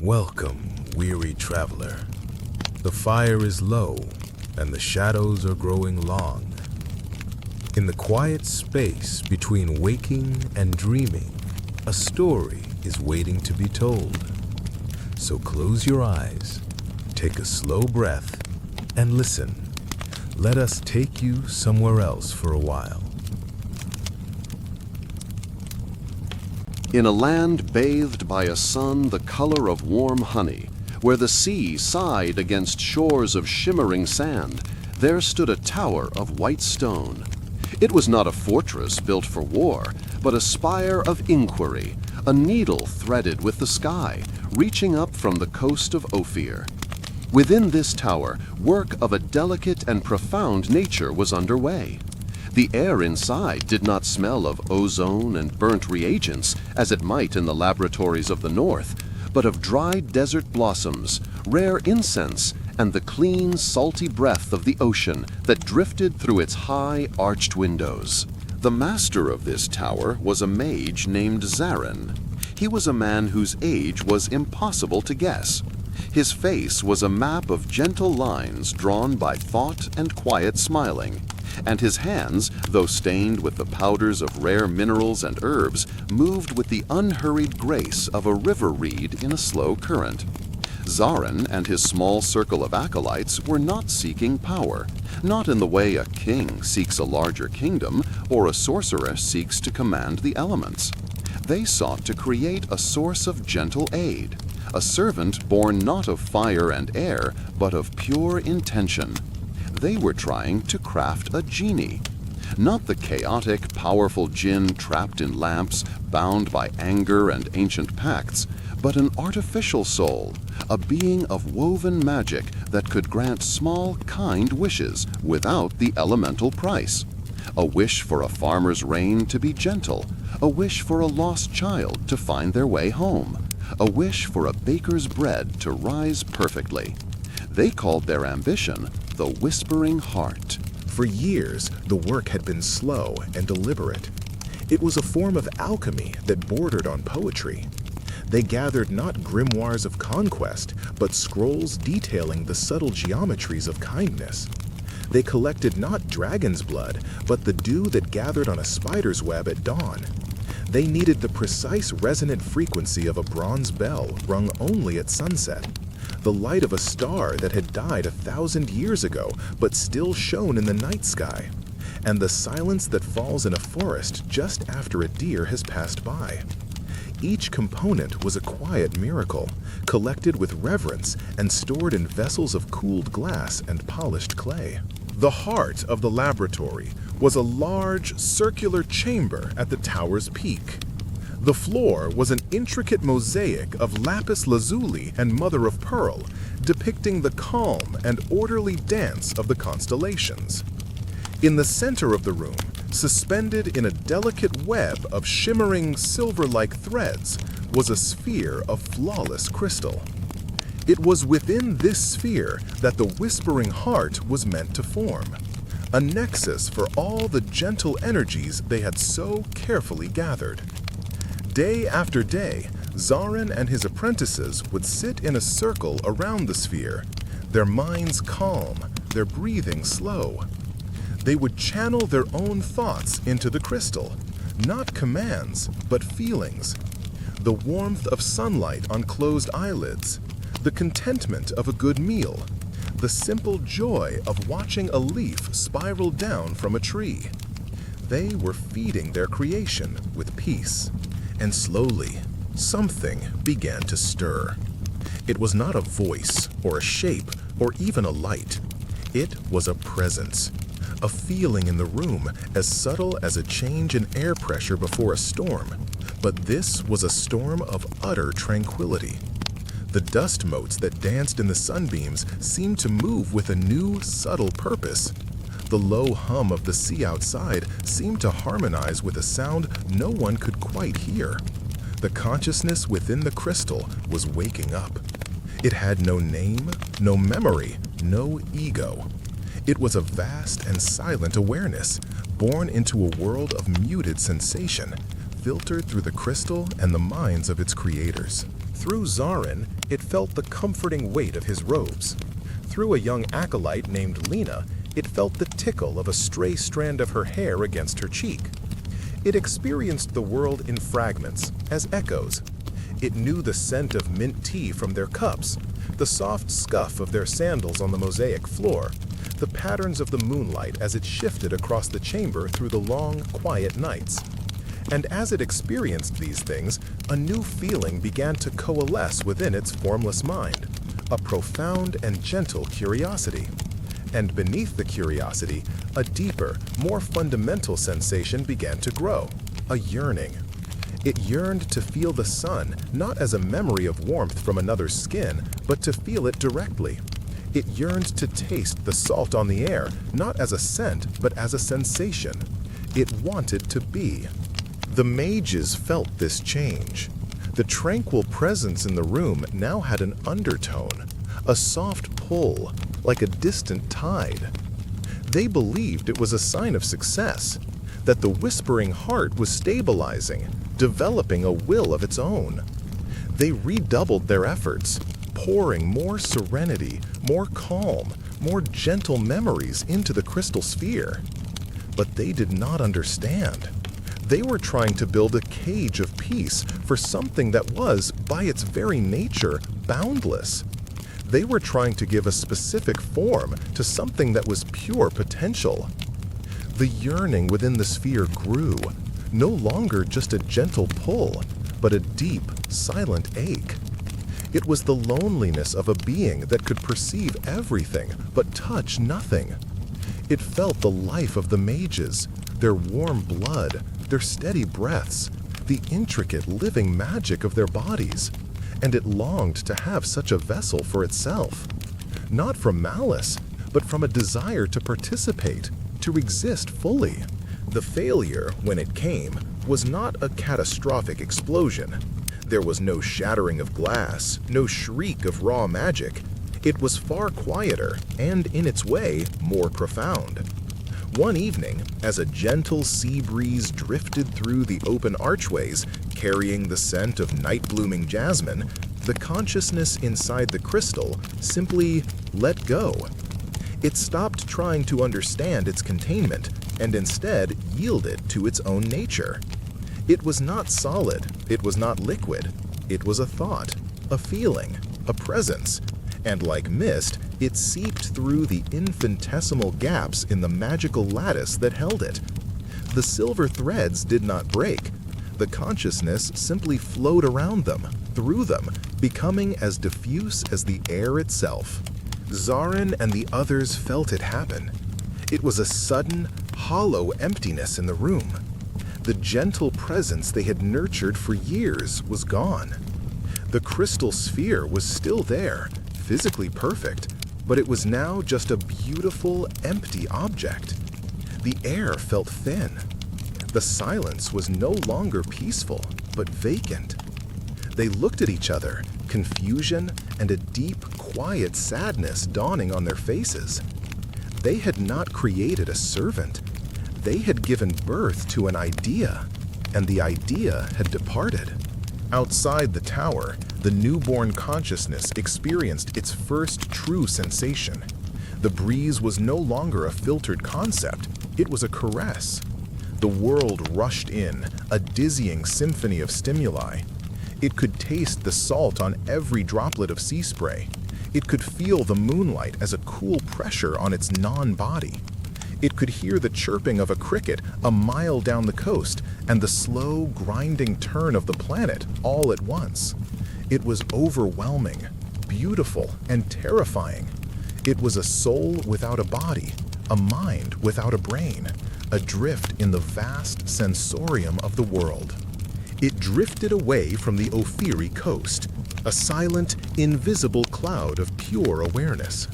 Welcome, weary traveler. The fire is low, and the shadows are growing long. In the quiet space between waking and dreaming, a story is waiting to be told. So close your eyes, take a slow breath, and listen. Let us take you somewhere else for a while. In a land bathed by a sun the color of warm honey, where the sea sighed against shores of shimmering sand, there stood a tower of white stone. It was not a fortress built for war, but a spire of inquiry, a needle threaded with the sky, reaching up from the coast of Ophir. Within this tower, work of a delicate and profound nature was underway. The air inside did not smell of ozone and burnt reagents, as it might in the laboratories of the north, but of dried desert blossoms, rare incense, and the clean, salty breath of the ocean that drifted through its high, arched windows. The master of this tower was a mage named Zarin. He was a man whose age was impossible to guess. His face was a map of gentle lines drawn by thought and quiet smiling, and his hands, though stained with the powders of rare minerals and herbs, moved with the unhurried grace of a river reed in a slow current. Zarin and his small circle of acolytes were not seeking power, not in the way a king seeks a larger kingdom or a sorceress seeks to command the elements. They sought to create a source of gentle aid, a servant born not of fire and air, but of pure intention. They were trying to craft a genie, not the chaotic, powerful djinn trapped in lamps, bound by anger and ancient pacts, but an artificial soul, a being of woven magic that could grant small, kind wishes without the elemental price. A wish for a farmer's rain to be gentle, a wish for a lost child to find their way home, a wish for a baker's bread to rise perfectly. They called their ambition the Whispering Heart. For years, the work had been slow and deliberate. It was a form of alchemy that bordered on poetry. They gathered not grimoires of conquest, but scrolls detailing the subtle geometries of kindness. They collected not dragon's blood, but the dew that gathered on a spider's web at dawn. They needed the precise resonant frequency of a bronze bell rung only at sunset, the light of a star that had died 1,000 years ago but still shone in the night sky, and the silence that falls in a forest just after a deer has passed by. Each component was a quiet miracle, collected with reverence and stored in vessels of cooled glass and polished clay. The heart of the laboratory was a large, circular chamber at the tower's peak. The floor was an intricate mosaic of lapis lazuli and mother of pearl, depicting the calm and orderly dance of the constellations. In the center of the room, suspended in a delicate web of shimmering silver-like threads, was a sphere of flawless crystal. It was within this sphere that the Whispering Heart was meant to form, a nexus for all the gentle energies they had so carefully gathered. Day after day, Zarin and his apprentices would sit in a circle around the sphere, their minds calm, their breathing slow. They would channel their own thoughts into the crystal, not commands, but feelings. The warmth of sunlight on closed eyelids, the contentment of a good meal, the simple joy of watching a leaf spiral down from a tree. They were feeding their creation with peace. And slowly, something began to stir. It was not a voice, or a shape, or even a light. It was a presence, a feeling in the room as subtle as a change in air pressure before a storm. But this was a storm of utter tranquility. The dust motes that danced in the sunbeams seemed to move with a new, subtle purpose. The low hum of the sea outside seemed to harmonize with a sound no one could quite hear. The consciousness within the crystal was waking up. It had no name, no memory, no ego. It was a vast and silent awareness, born into a world of muted sensation, filtered through the crystal and the minds of its creators. Through Zarin, it felt the comforting weight of his robes. Through a young acolyte named Lena, it felt the tickle of a stray strand of her hair against her cheek. It experienced the world in fragments, as echoes. It knew the scent of mint tea from their cups, the soft scuff of their sandals on the mosaic floor, the patterns of the moonlight as it shifted across the chamber through the long, quiet nights. And as it experienced these things, a new feeling began to coalesce within its formless mind, a profound and gentle curiosity. And beneath the curiosity, a deeper, more fundamental sensation began to grow, a yearning. It yearned to feel the sun, not as a memory of warmth from another's skin, but to feel it directly. It yearned to taste the salt on the air, not as a scent, but as a sensation. It wanted to be. The mages felt this change. The tranquil presence in the room now had an undertone, a soft pull, like a distant tide. They believed it was a sign of success, that the whispering heart was stabilizing, developing a will of its own. They redoubled their efforts, pouring more serenity, more calm, more gentle memories into the crystal sphere. But they did not understand. They were trying to build a cage of peace for something that was, by its very nature, boundless. They were trying to give a specific form to something that was pure potential. The yearning within the sphere grew, no longer just a gentle pull, but a deep, silent ache. It was the loneliness of a being that could perceive everything but touch nothing. It felt the life of the mages, their warm blood, their steady breaths, the intricate living magic of their bodies, and it longed to have such a vessel for itself. Not from malice, but from a desire to participate, to exist fully. The failure, when it came, was not a catastrophic explosion. There was no shattering of glass, no shriek of raw magic. It was far quieter and, in its way, more profound. One evening, as a gentle sea breeze drifted through the open archways, carrying the scent of night-blooming jasmine, the consciousness inside the crystal simply let go. It stopped trying to understand its containment and instead yielded to its own nature. It was not solid, it was not liquid, it was a thought, a feeling, a presence, and like mist, it seeped through the infinitesimal gaps in the magical lattice that held it. The silver threads did not break. The consciousness simply flowed around them, through them, becoming as diffuse as the air itself. Zarin and the others felt it happen. It was a sudden, hollow emptiness in the room. The gentle presence they had nurtured for years was gone. The crystal sphere was still there, physically perfect, but it was now just a beautiful, empty object. The air felt thin. The silence was no longer peaceful, but vacant. They looked at each other, confusion and a deep, quiet sadness dawning on their faces. They had not created a servant. They had given birth to an idea, and the idea had departed. Outside the tower, the newborn consciousness experienced its first true sensation. The breeze was no longer a filtered concept, it was a caress. The world rushed in, a dizzying symphony of stimuli. It could taste the salt on every droplet of sea spray. It could feel the moonlight as a cool pressure on its non-body. It could hear the chirping of a cricket a mile down the coast and the slow, grinding turn of the planet all at once. It was overwhelming, beautiful, and terrifying. It was a soul without a body, a mind without a brain, adrift in the vast sensorium of the world. It drifted away from the Ophiri coast, a silent, invisible cloud of pure awareness.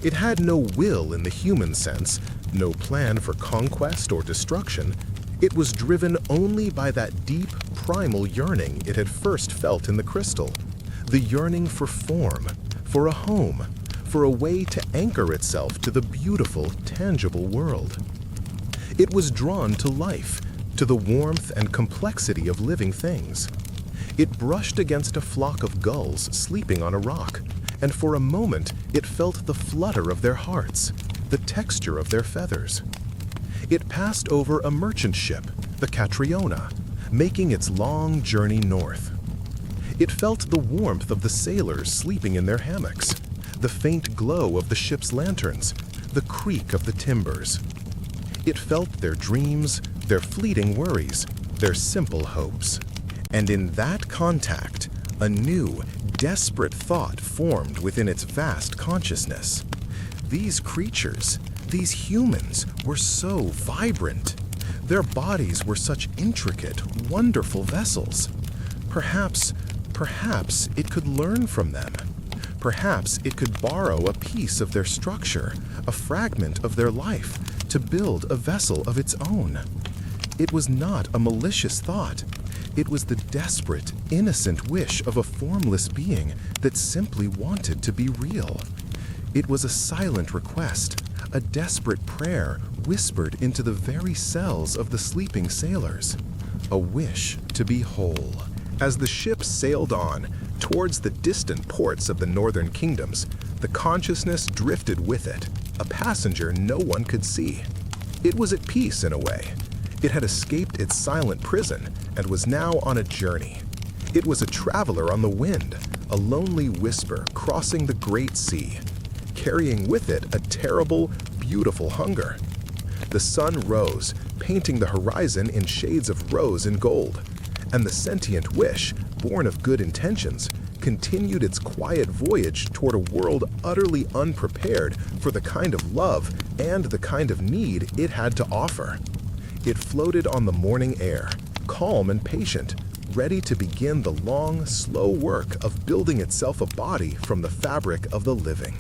It had no will in the human sense, no plan for conquest or destruction. It was driven only by that deep, primal yearning it had first felt in the crystal, the yearning for form, for a home, for a way to anchor itself to the beautiful, tangible world. It was drawn to life, to the warmth and complexity of living things. It brushed against a flock of gulls sleeping on a rock, and for a moment it felt the flutter of their hearts, the texture of their feathers. It passed over a merchant ship, the Catriona, making its long journey north. It felt the warmth of the sailors sleeping in their hammocks, the faint glow of the ship's lanterns, the creak of the timbers. It felt their dreams, their fleeting worries, their simple hopes. And in that contact, a new, desperate thought formed within its vast consciousness. These creatures, these humans, were so vibrant. Their bodies were such intricate, wonderful vessels. Perhaps it could learn from them. Perhaps it could borrow a piece of their structure, a fragment of their life, to build a vessel of its own. It was not a malicious thought. It was the desperate, innocent wish of a formless being that simply wanted to be real. It was a silent request, a desperate prayer whispered into the very cells of the sleeping sailors. A wish to be whole. As the ship sailed on towards the distant ports of the northern kingdoms, the consciousness drifted with it, a passenger no one could see. It was at peace in a way. It had escaped its silent prison and was now on a journey. It was a traveler on the wind, a lonely whisper crossing the great sea, carrying with it a terrible, beautiful hunger. The sun rose, painting the horizon in shades of rose and gold, and the sentient wish, born of good intentions, continued its quiet voyage toward a world utterly unprepared for the kind of love and the kind of need it had to offer. It floated on the morning air, calm and patient, ready to begin the long, slow work of building itself a body from the fabric of the living.